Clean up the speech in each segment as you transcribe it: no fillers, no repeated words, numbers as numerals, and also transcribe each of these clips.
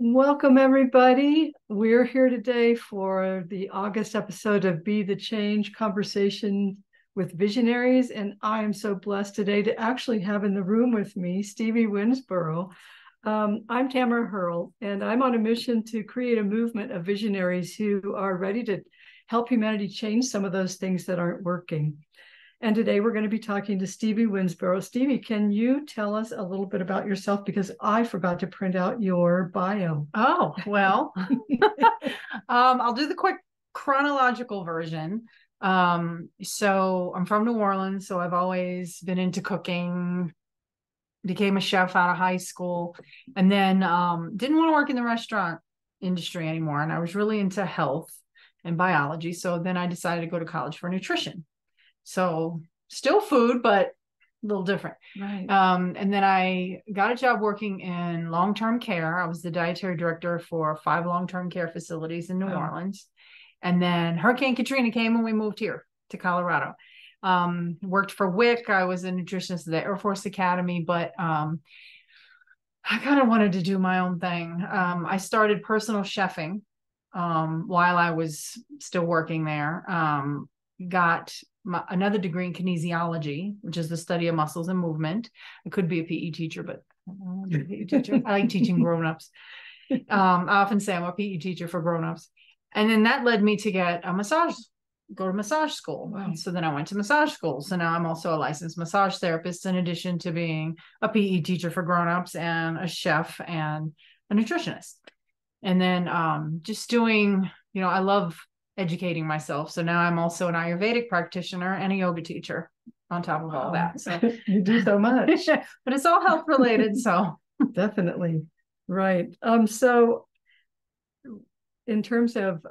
Welcome, everybody. We're here today for the August episode of Be the Change Conversation with Visionaries. And I am so blessed today to actually have in the room with me Stevie Winsborrow. I'm Tamara Herl, and I'm on a mission to create a movement of visionaries who are ready to help humanity change some of those things that aren't working. And today we're going to be talking to Stevie Winsborrow. Stevie, can you tell us a little bit about yourself? Because I forgot to print out your bio. Oh, well, I'll do the quick chronological version. So I'm from New Orleans, so I've always been into cooking, became a chef out of high school, and then didn't want to work in the restaurant industry anymore. And I was really into health and biology. So then I decided to go to college for nutrition. So still food, but a little different. Right. And then I got a job working in long-term care. I was the dietary director for 5 long-term care facilities in New Orleans. And then Hurricane Katrina came and we moved here to Colorado. Worked for WIC. I was a nutritionist at the Air Force Academy, but I kind of wanted to do my own thing. I started personal chefing while I was still working there. Got another degree in kinesiology, which is the study of muscles and movement. I could be a PE teacher, but I don't want to be a PE teacher. I like teaching grown-ups. I often say I'm a PE teacher for grown-ups. And then that led me to go to massage school. Wow. So then I went to massage school. So now I'm also a licensed massage therapist, in addition to being a PE teacher for grown-ups and a chef and a nutritionist. And then just doing, I love educating myself. So now I'm also an Ayurvedic practitioner and a yoga teacher on top of all that. So you do so much. But it's all health related. So definitely. Right. So in terms of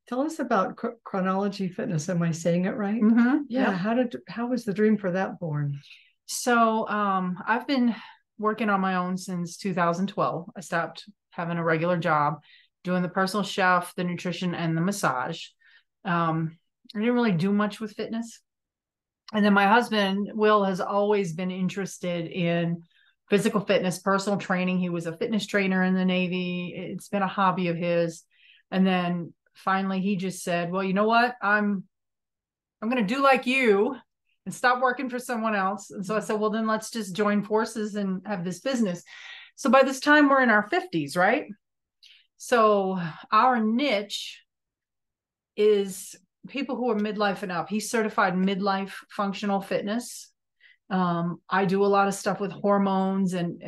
tell us about Chronology Fitness. Am I saying it right? Mm-hmm. Yeah. Yep. How was the dream for that born? So I've been working on my own since 2012. I stopped having a regular job, doing the personal chef, the nutrition, and the massage. I didn't really do much with fitness. And then my husband, Will, has always been interested in physical fitness, personal training. He was a fitness trainer in the Navy. It's been a hobby of his. And then finally he just said, well, you know what? I'm going to do like you and stop working for someone else. And so I said, well, then let's just join forces and have this business. So by this time we're in our 50s, right? So our niche is people who are midlife and up. He's certified midlife functional fitness. I do a lot of stuff with hormones and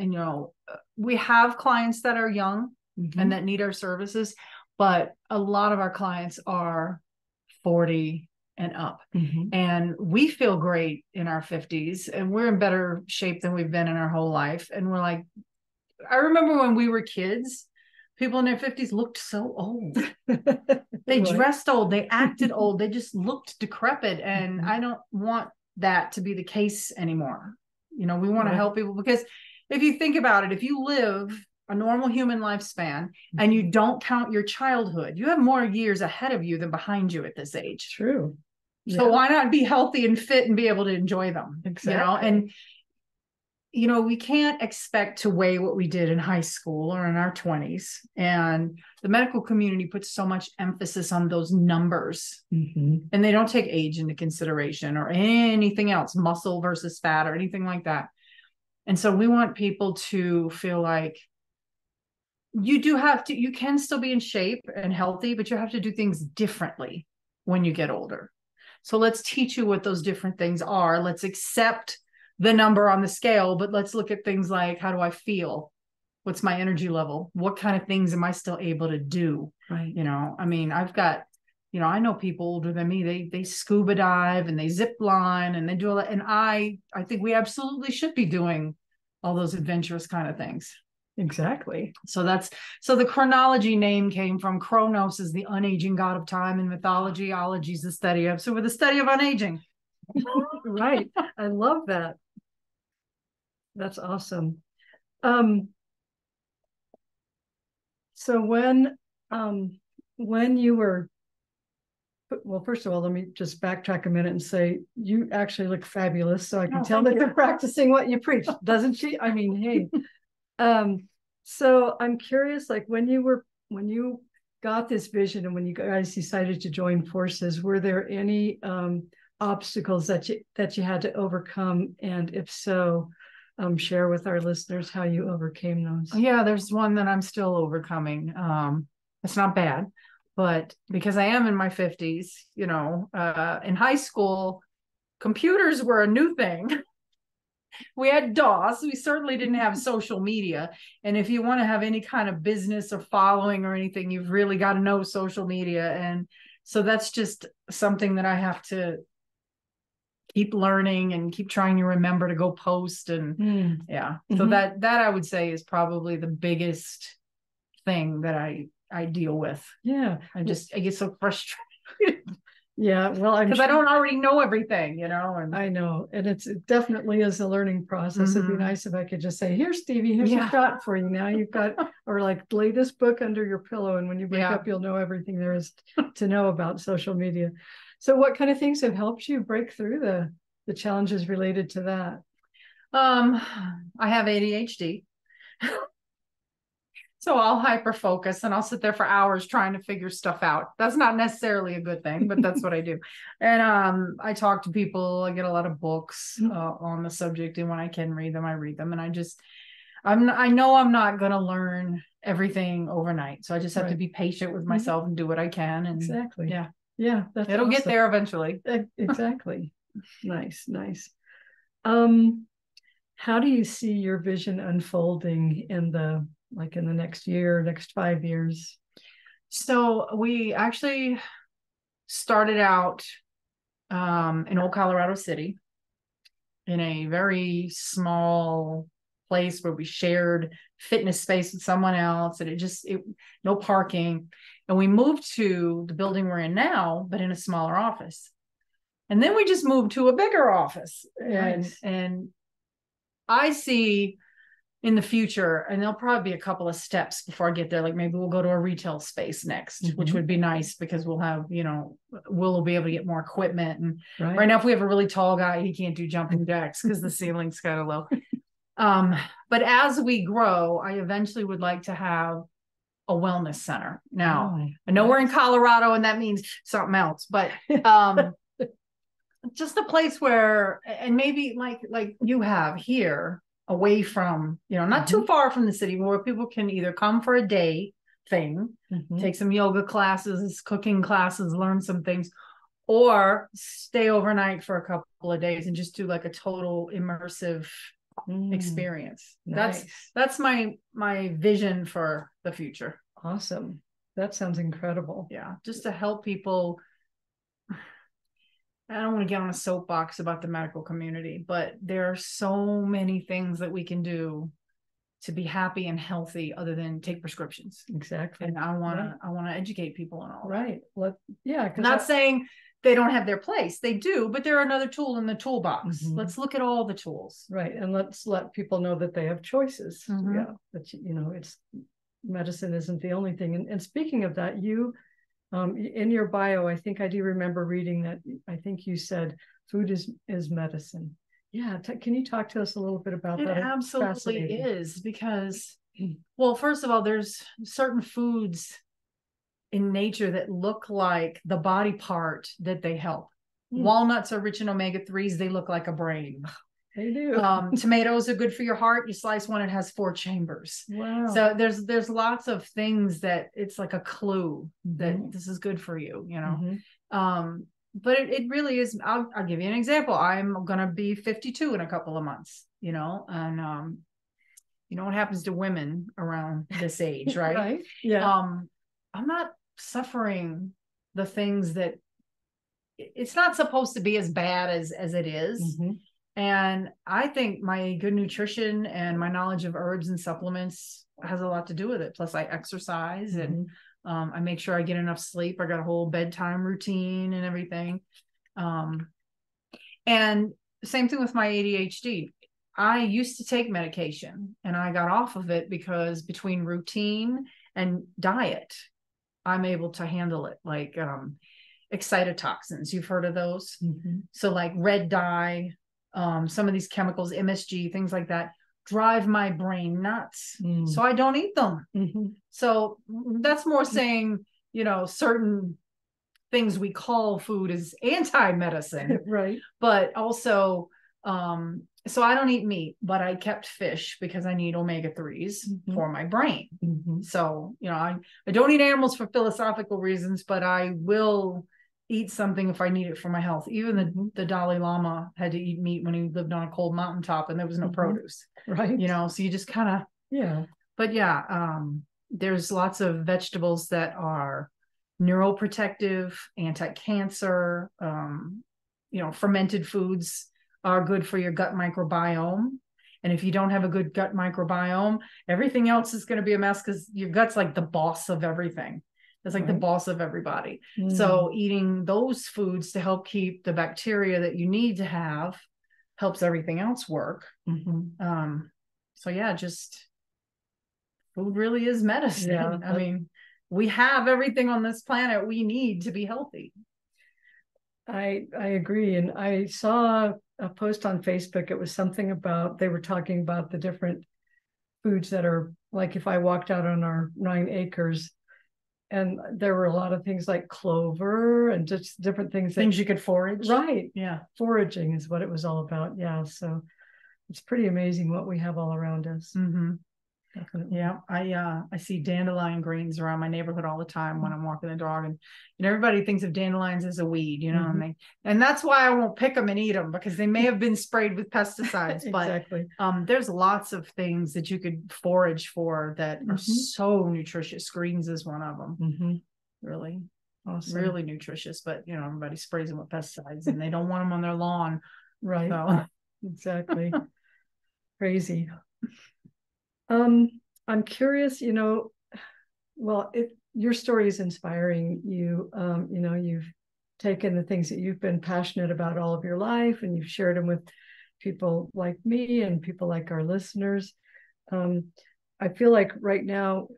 we have clients that are young and that need our services, but a lot of our clients are 40 and up. And we feel great in our 50s and we're in better shape than we've been in our whole life. And we're like, I remember when we were kids, people in their 50s looked so old. They dressed old. They acted old. They just looked decrepit. And I don't want that to be the case anymore. We want to help people, because if you think about it, if you live a normal human lifespan and you don't count your childhood, you have more years ahead of you than behind you at this age. True. So why not be healthy and fit and be able to enjoy them? Exactly. And we can't expect to weigh what we did in high school or in our 20s. And the medical community puts so much emphasis on those numbers. And they don't take age into consideration or anything else, muscle versus fat or anything like that. And so we want people to feel like you can still be in shape and healthy, but you have to do things differently when you get older. So let's teach you what those different things are. Let's accept the number on the scale, but let's look at things like, how do I feel? What's my energy level? What kind of things am I still able to do? Right. I've got, I know people older than me, they scuba dive and they zip line and they do all that. And I think we absolutely should be doing all those adventurous kind of things. Exactly. So the chronology name came from Kronos is the unaging god of time in mythology. Ology is the study of. So we're the study of unaging. Right. I love that. That's awesome. So when you were, well, first of all, let me just backtrack a minute and say you actually look fabulous. So I can tell that you're practicing what you preach, doesn't she? I mean, hey. So I'm curious, like when you got this vision and when you guys decided to join forces, were there any obstacles that you had to overcome? And if so, share with our listeners how you overcame those. Yeah, there's one that I'm still overcoming. It's not bad, but because I am in my 50s, in high school, computers were a new thing. We had DOS. We certainly didn't have social media. And if you want to have any kind of business or following or anything, you've really got to know social media. And so that's just something that I have to keep learning and keep trying to remember to go post. And yeah, so that I would say is probably the biggest thing that I deal with. Yeah. I get so frustrated. Yeah, well, because I don't already know everything, and I know, and it definitely is a learning process. It'd be nice if I could just say, "Here, Stevie, here's a shot for you. Now you've got," or like lay this book under your pillow, and when you wake up, you'll know everything there is to know about social media. So, what kind of things have helped you break through the challenges related to that? I have ADHD. So I'll hyper focus and I'll sit there for hours trying to figure stuff out. That's not necessarily a good thing, but that's what I do. And I talk to people. I get a lot of books on the subject, and when I can read them, I read them. And I know I'm not going to learn everything overnight, so I just have to be patient with myself and do what I can. And exactly, yeah, that's it'll get there eventually. Exactly. Nice. How do you see your vision unfolding in the next year, next 5 years? So we actually started out in Old Colorado City in a very small place where we shared fitness space with someone else, and no parking. And we moved to the building we're in now, but in a smaller office. And then we just moved to a bigger office. Nice. And I see in the future, and there'll probably be a couple of steps before I get there. Like maybe we'll go to a retail space next, which would be nice because we'll have, we'll be able to get more equipment. And right now, if we have a really tall guy, he can't do jumping jacks because the ceiling's kind of low. But as we grow, I eventually would like to have a wellness center. Now, I know we're in Colorado and that means something else, but just a place where, and maybe like you have here, away from, not too far from the city, where people can either come for a day thing, take some yoga classes, cooking classes, learn some things, or stay overnight for a couple of days and just do like a total immersive experience. Nice. That's my vision for the future. Awesome. That sounds incredible. Yeah. Just to help people. I don't want to get on a soapbox about the medical community, but there are so many things that we can do to be happy and healthy other than take prescriptions. Exactly. And I want to educate people on all right. Well, yeah. Not saying they don't have their place. They do, but they're another tool in the toolbox. Let's look at all the tools. Right. And let's let people know that they have choices. Yeah. That, it's medicine isn't the only thing. And speaking of that, you, in your bio, I think I do remember reading that. I think you said food is medicine. Yeah. Can you talk to us a little bit about that? It absolutely is, because, well, first of all, there's certain foods in nature that look like the body part that they help. Walnuts are rich in omega-3s. They look like a brain. They do. Tomatoes are good for your heart. You slice one, it has 4 chambers. Wow. So there's lots of things that it's like a clue that this is good for you, but it really is. I'll give you an example. I'm going to be 52 in a couple of months, and you know what happens to women around this age, right? Right. Yeah. I'm not suffering the things that it's not supposed to be as bad as it is. And I think my good nutrition and my knowledge of herbs and supplements has a lot to do with it. Plus I exercise and I make sure I get enough sleep. I got a whole bedtime routine and everything. And same thing with my ADHD. I used to take medication and I got off of it because between routine and diet, I'm able to handle it. Like excitotoxins, you've heard of those? So like red dye, some of these chemicals, MSG, things like that. drive my brain nuts. Mm. So I don't eat them. Mm-hmm. So that's more saying, certain things we call food is anti-medicine. Right. But also, so I don't eat meat, but I kept fish because I need omega-3s for my brain. So, I don't eat animals for philosophical reasons, but I will eat something if I need it for my health. Even the Dalai Lama had to eat meat when he lived on a cold mountaintop and there was no produce. Right. So you just kind of, yeah. But yeah, there's lots of vegetables that are neuroprotective, anti-cancer, fermented foods are good for your gut microbiome. And if you don't have a good gut microbiome, everything else is going to be a mess because your gut's like the boss of everything. It's like the boss of everybody. So eating those foods to help keep the bacteria that you need to have helps everything else work. So yeah, just food really is medicine. Yeah. I mean, we have everything on this planet we need to be healthy. I agree. And I saw a post on Facebook. It was something about, they were talking about the different foods that are, like if I walked out on our 9 acres and there were a lot of things like clover and just different things you could forage. Right. Yeah. Foraging is what it was all about. Yeah. So it's pretty amazing what we have all around us. Definitely. Yeah, I see dandelion greens around my neighborhood all the time when I'm walking the dog, and everybody thinks of dandelions as a weed, and that's why I won't pick them and eat them because they may have been sprayed with pesticides. Exactly. But there's lots of things that you could forage for that are so nutritious. Greens is one of them. Really, awesome. Really nutritious. But everybody sprays them with pesticides, and they don't want them on their lawn. Right. So. Exactly. Crazy. I'm curious, well, your story is inspiring. You've taken the things that you've been passionate about all of your life and you've shared them with people like me and people like our listeners. I feel like right now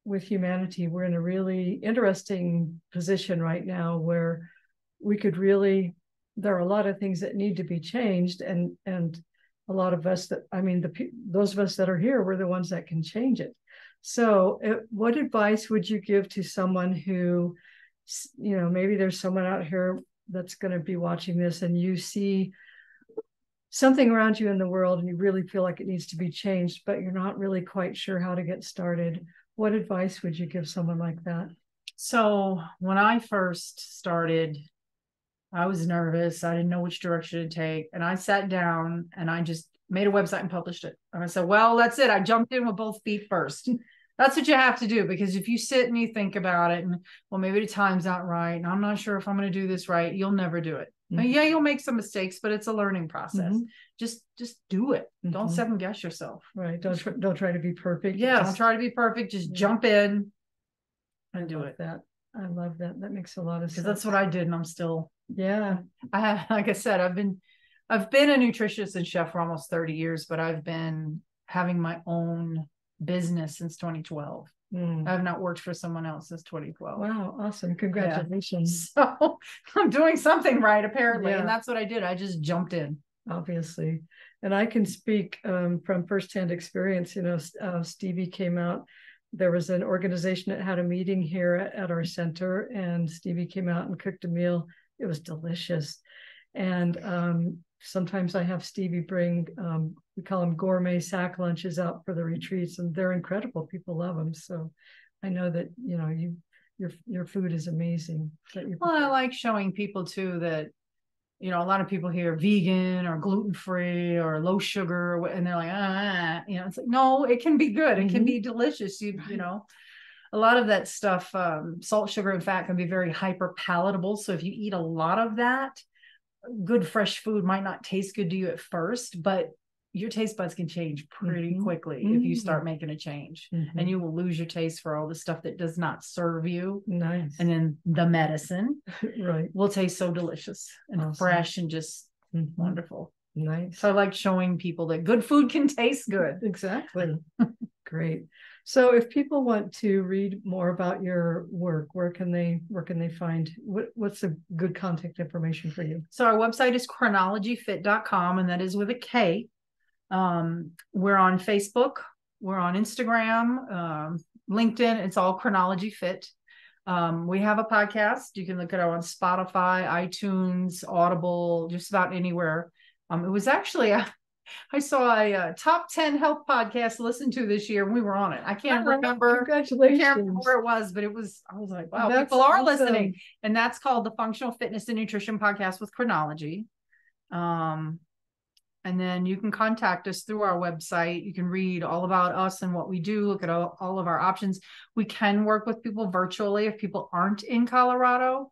with humanity, we're in a really interesting position right now where we could really, there are a lot of things that need to be changed, and a lot of us those of us that are here, we're the ones that can change it. So what advice would you give to someone who, maybe there's someone out here that's going to be watching this and you see something around you in the world and you really feel like it needs to be changed, but you're not really quite sure how to get started. What advice would you give someone like that? So when I first started, I was nervous. I didn't know which direction to take. And I sat down and I just made a website and published it. And I said, well, that's it. I jumped in with both feet first. That's what you have to do, because if you sit and you think about it and, well, maybe the time's not right, and I'm not sure if I'm going to do this right, you'll never do it. I mean, yeah, you'll make some mistakes, but it's a learning process. Just do it. Don't second guess yourself. Right. Don't try to be perfect. Yeah. Don't try to be perfect. Just jump in and do it. I love that. That makes a lot of sense. Because that's what I did, and I'm still. Yeah. Like I said, I've been a nutritionist and chef for almost 30 years, but I've been having my own business since 2012. I have not worked for someone else since 2012. Wow, awesome. Congratulations. Yeah. So I'm doing something right, apparently. And that's what I did. I just jumped in. Obviously. And I can speak from firsthand experience. Stevie came out. There was an organization that had a meeting here at our center, and Stevie came out and cooked a meal. It was delicious. And sometimes I have Stevie bring, we call them gourmet sack lunches out for the retreats, and they're incredible. People love them. So I know that, your food is amazing. Well, I like showing people too that, a lot of people hear vegan or gluten-free or low sugar, and they're like, it's like, no, it can be good. It can be delicious. A lot of that stuff, salt, sugar, and fat can be very hyper palatable. So if you eat a lot of that, good fresh food might not taste good to you at first, but your taste buds can change pretty quickly if you start making a change, and you will lose your taste for all the stuff that does not serve you. Nice. And then the medicine will taste so delicious and fresh and just wonderful. Nice. So I like showing people that good food can taste good. Exactly. Great. So if people want to read more about your work, where can they find, what's a good contact information for you? So our website is chronologyfit.com, and that is with a K. We're on Facebook. We're on Instagram, LinkedIn. It's all Chronology Fit. We have a podcast. You can look it up on Spotify, iTunes, Audible, just about anywhere. It was actually I saw a top 10 health podcast to listen to this year. And we were on it. I can't remember. Congratulations. I can't remember where it was, but I was like, wow, That's people are awesome. listening. And that's called the Functional Fitness and Nutrition Podcast with Chronology. And then you can contact us through our website. You can read all about us and what we do, look at all of our options. We can work with people virtually if people aren't in Colorado.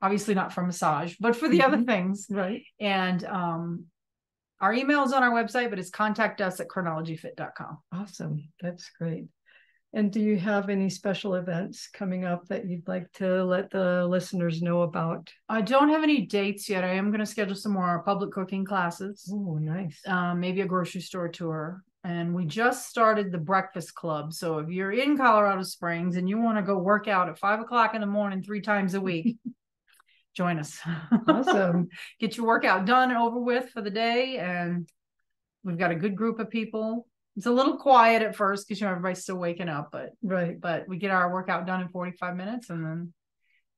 Obviously not for massage, but for the other things. Right. And our email is on our website, but it's contact us at chronologyfit.com. Awesome. That's great. And do you have any special events coming up that you'd like to let the listeners know about? I don't have any dates yet. I am going to schedule some more public cooking classes. Oh, nice. Maybe a grocery store tour. And we just started the breakfast club. So if you're in Colorado Springs and you want to go work out at 5 o'clock in the morning, 3 times a week, join us. Awesome. Get your workout done and over with for the day. And we've got a good group of people. It's a little quiet at first because everybody's still waking up, but we get our workout done in 45 minutes and then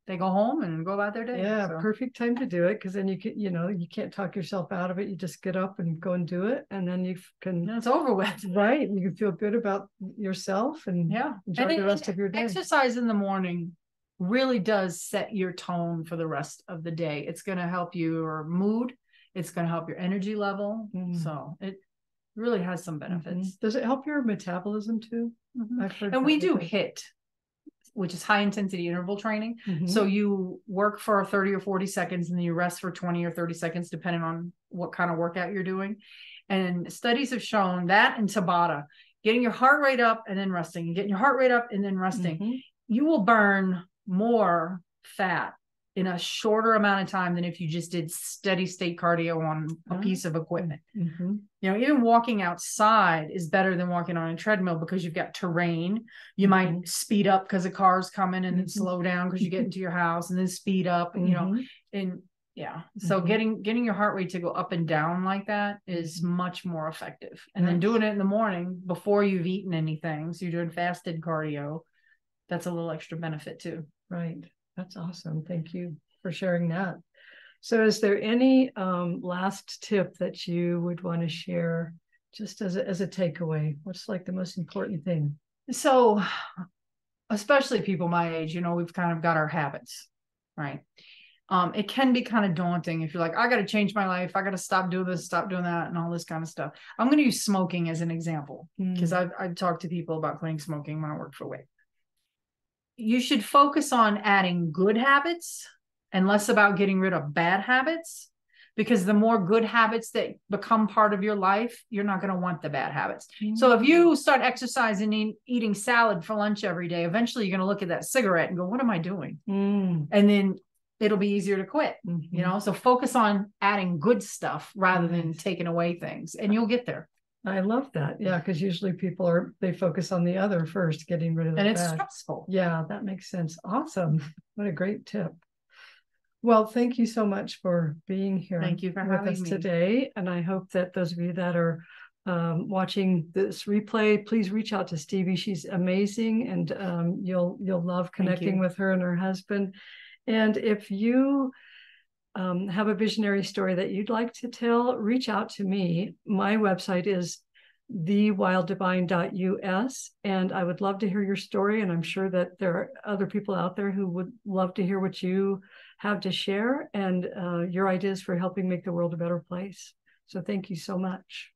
they go home and go about their day. Yeah, so. Perfect time to do it because then you can, you can't talk yourself out of it. You just get up and go and do it, and then you can. And it's over with, right? You can feel good about yourself and enjoy the rest of your day. Exercise in the morning really does set your tone for the rest of the day. It's going to help your mood. It's going to help your energy level. So it really has some benefits. Does it help your metabolism too? I've heard. And we do HIIT, which is high intensity interval training. So you work for 30 or 40 seconds and then you rest for 20 or 30 seconds, depending on what kind of workout you're doing. And studies have shown that in Tabata, getting your heart rate up and then resting, and getting your heart rate up and then resting, you will burn more fat in a shorter amount of time than if you just did steady state cardio on a piece of equipment. Even walking outside is better than walking on a treadmill because you've got terrain. You might speed up because a car's coming and then slow down because you get into your house and then speed up, so getting your heart rate to go up and down like that is much more effective. And then doing it in the morning before you've eaten anything. So you're doing fasted cardio. That's a little extra benefit too. Right. That's awesome. Thank you for sharing that. So is there any last tip that you would want to share just as a takeaway? What's like the most important thing? So especially people my age, we've kind of got our habits, right? It can be kind of daunting if you're like, I got to change my life. I got to stop doing this, stop doing that, and all this kind of stuff. I'm going to use smoking as an example because I've talked to people about quitting smoking when I worked for WIC. You should focus on adding good habits and less about getting rid of bad habits, because the more good habits that become part of your life, you're not going to want the bad habits. So if you start exercising and eating salad for lunch every day, eventually you're going to look at that cigarette and go, what am I doing? And then it'll be easier to quit, so focus on adding good stuff rather than taking away things, and you'll get there. I love that. Yeah, because usually people they focus on the other first, getting rid of the bad. And it's stressful. Yeah, that makes sense. Awesome. What a great tip. Well, thank you so much for being here. Thank you for with having us me today. And I hope that those of you that are watching this replay, please reach out to Stevie. She's amazing, and you'll love connecting with her and her husband. And if you have a visionary story that you'd like to tell, reach out to me. My website is thewilddivine.us, and I would love to hear your story. And I'm sure that there are other people out there who would love to hear what you have to share and your ideas for helping make the world a better place. So thank you so much.